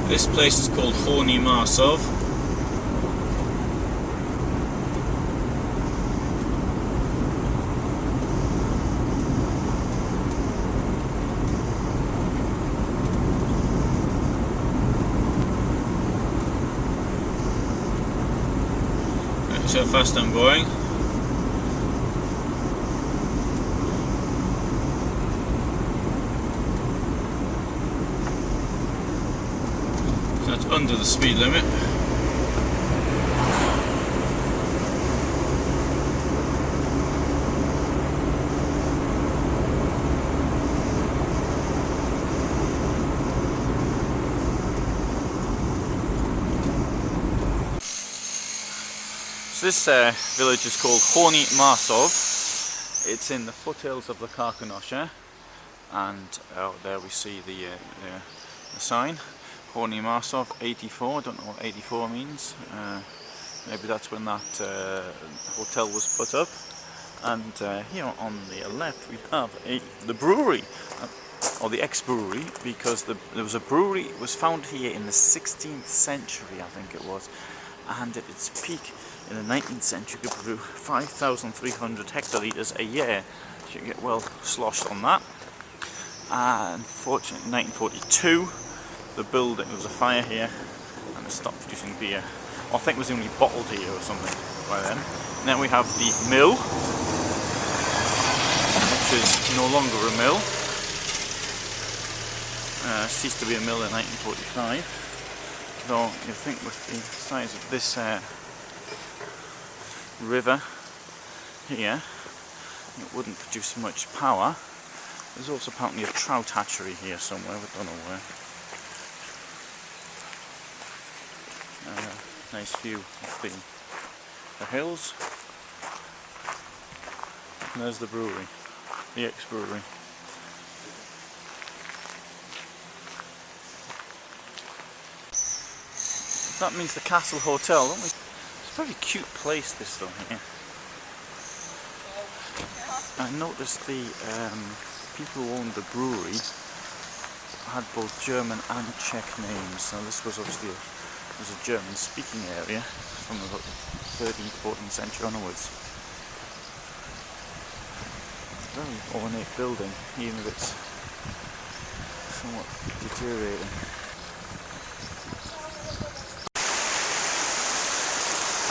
This place is called Horní Maršov. That's how fast I'm going. That's under the speed limit. So this village is called Horní Maršov. It's in the foothills of the Krkonoše, and there we see the sign. Horní Maršov 84, I don't know what 84 means. Maybe that's when that hotel was put up. And here on the left we have the brewery, or the ex-brewery, because there was a brewery, it was founded here in the 16th century, I think it was. And at its peak in the 19th century could brew 5,300 hectolitres a year. So you get well sloshed on that. And unfortunately in 1942, the building, there was a fire here and it stopped producing beer. Well, I think it was only bottled here or something by then. And then we have the mill, which is no longer a mill. Ceased to be a mill in 1945. Though you think with the size of this river here, it wouldn't produce much power. There's also apparently a trout hatchery here somewhere, but I don't know where. Nice view of the hills. And there's the brewery, the ex-brewery. That means the Castle Hotel, don't we? It's a very cute place, this though, here. I noticed the people who owned the brewery had both German and Czech names. Now this was obviously a German speaking area from about the 13th, 14th century onwards. It's a very ornate building, even if it's somewhat deteriorating.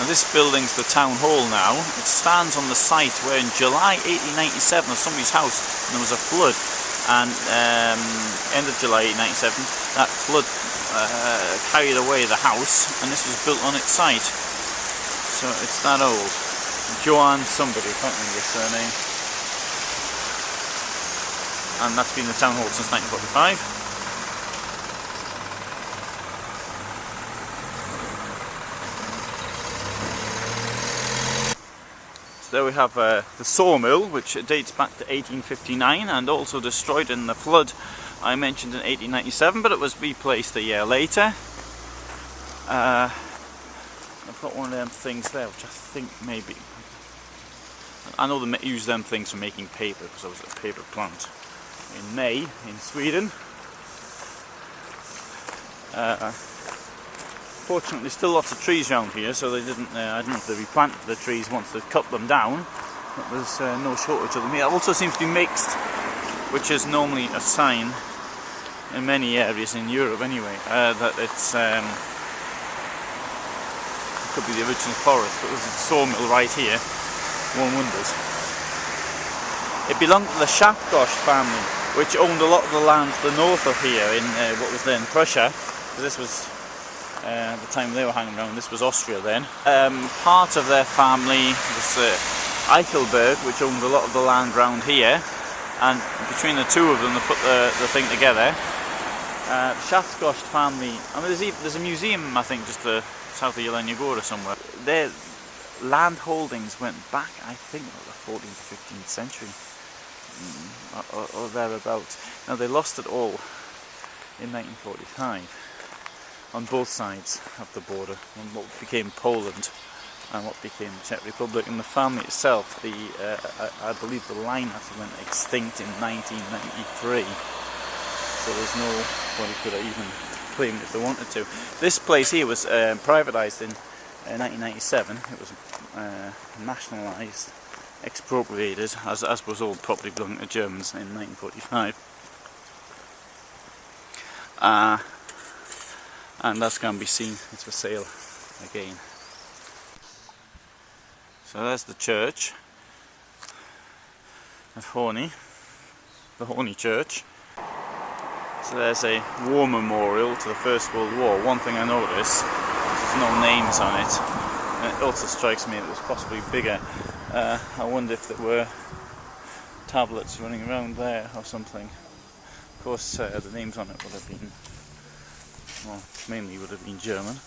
Now this building's the town hall now. It stands on the site where in July 1897 at somebody's house there was a flood, and end of July 1897 that flood carried away the house, and this was built on its site. So it's that old. Johann somebody, I can't remember his surname. And that's been the town hall since 1945. So there we have the sawmill, which dates back to 1859 and also destroyed in the flood I mentioned in 1897, but it was replaced a year later. I've got one of them things there, which I think maybe... I know they use them things for making paper, because I was at a paper plant in May in Sweden. Fortunately, still lots of trees around here, so they didn't. I didn't have to replant the trees once they cut them down. But there's no shortage of them here. It also seems to be mixed, which is normally a sign in many areas in Europe anyway, that it's it could be the original forest, but there's a sawmill right here, one wonders. It belonged to the Śnieżka family, which owned a lot of the land to the north of here in what was then Prussia. This was the time they were hanging around, this was Austria then. Part of their family was Eichelberg, which owned a lot of the land around here, and between the two of them they put the thing together. Śnieżka family, I mean there's a museum I think just south of Jelenia Góra somewhere. Their land holdings went back I think the 14th, 15th century or thereabouts. Now they lost it all in 1945 on both sides of the border, on what became Poland and what became the Czech Republic. And the family itself, I believe the line actually went extinct in 1993. So there's nobody could even claim if they wanted to. This place here was privatised in 1997. It was nationalised, expropriated, as was all property belonging to Germans in 1945. And as can be seen, it's for sale again. So there's the church of Horní, the Horní Church. So there's a war memorial to the First World War. One thing I noticed, there's no names on it, and it also strikes me that it was possibly bigger. I wonder if there were tablets running around there or something. Of course, the names on it would have been, well, mainly would have been German.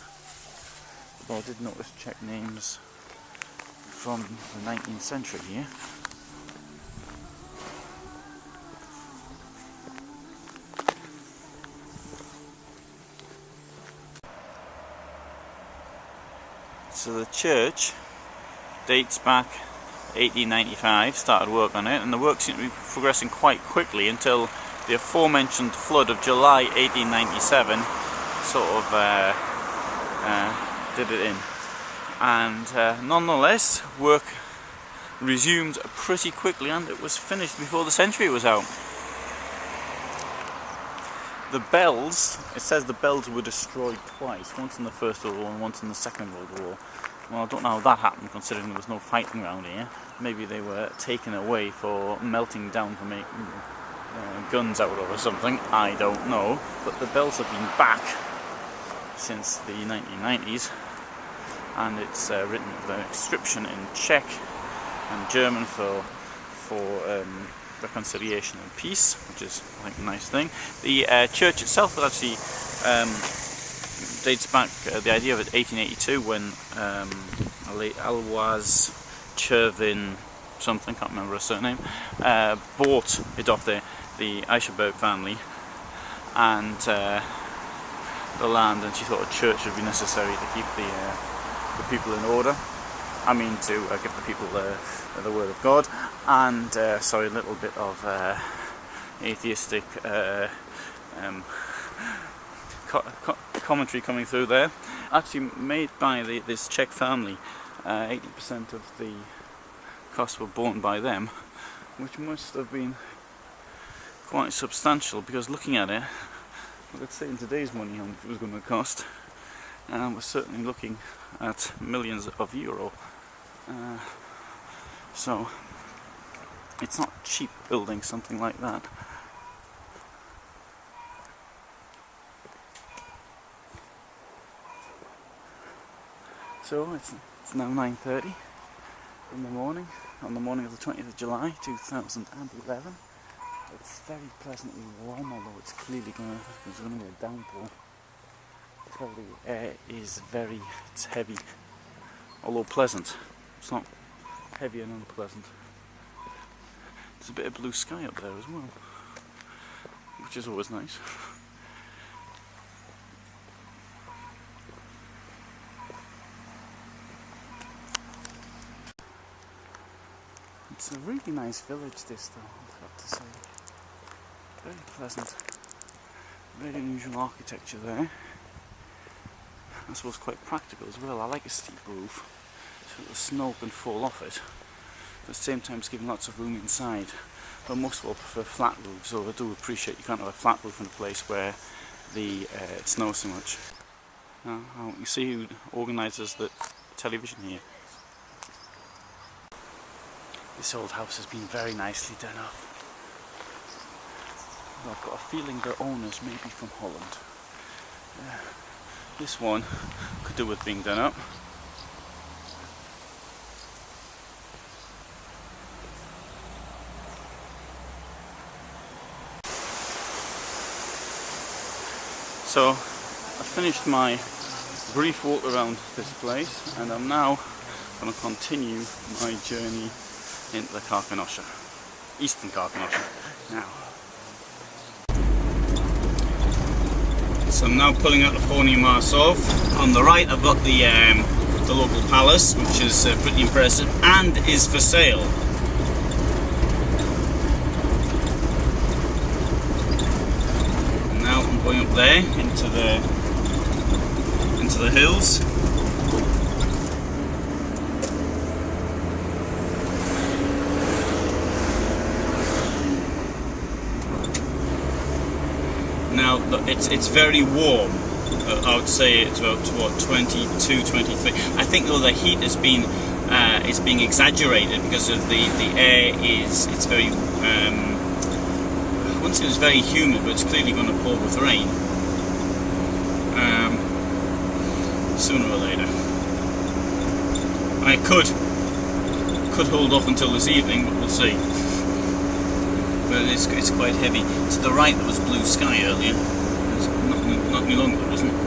Although I did notice Czech names from the 19th century here. So the church dates back 1895, started work on it, and the work seemed to be progressing quite quickly until the aforementioned flood of July 1897 sort of did it in. And nonetheless, work resumed pretty quickly, and it was finished before the century was out. The bells, it says the bells were destroyed twice, once in the First World War and once in the Second World War. Well, I don't know how that happened, considering there was no fighting around here. Maybe they were taken away for melting down to make guns out of or something, I don't know. But the bells have been back since the 1990s, and it's written with an inscription in Czech and German for reconciliation and peace, which is, I think, a nice thing. The church itself that actually dates back, the idea of it, 1882, when Alwaz Chervin something, can't remember her surname, bought it off the Eicherberg family and the land, and she thought a church would be necessary to keep the people in order. I mean, to give the people the word of God, and sorry, a little bit of atheistic commentary coming through there. Actually made by this Czech family. 80% of the costs were borne by them, which must have been quite substantial, because looking at it, let's say in today's money how much it was going to cost, and we're certainly looking at millions of euro. So it's not cheap building something like that. So it's now 9:30 in the morning, on the morning of the 20th of July 2011. It's very pleasantly warm, although it's clearly there's going to be a downpour. The air is it's heavy, although pleasant. It's not heavy and unpleasant. There's a bit of blue sky up there as well, which is always nice. It's a really nice village, this, though, I've got to say. Very pleasant, very unusual architecture there. I suppose quite practical as well. I like a steep roof, so the snow can fall off it. At the same time, it's giving lots of room inside. But most of all, prefer flat roofs, so I do appreciate you can't have a flat roof in a place where it snows so much. Now, you see who organises the television here. This old house has been very nicely done up. I've got a feeling their owners may be from Holland. This one could do with being done up. So I finished my brief walk around this place, and I'm now going to continue my journey into the Krkonoše, eastern Krkonoše now. So I'm now pulling out of Horní Maršov. On the right I've got the local palace, which is pretty impressive and is for sale. Now I'm going up there into the hills. Now it's very warm. I would say it's about what, 22, 23. I think though the heat is being exaggerated because of the air it's very I wouldn't say it's very humid, but it's clearly going to pour with rain sooner or later. I could hold off until this evening, but we'll see. But it's quite heavy. To the right there was blue sky earlier. It's not any longer, wasn't it?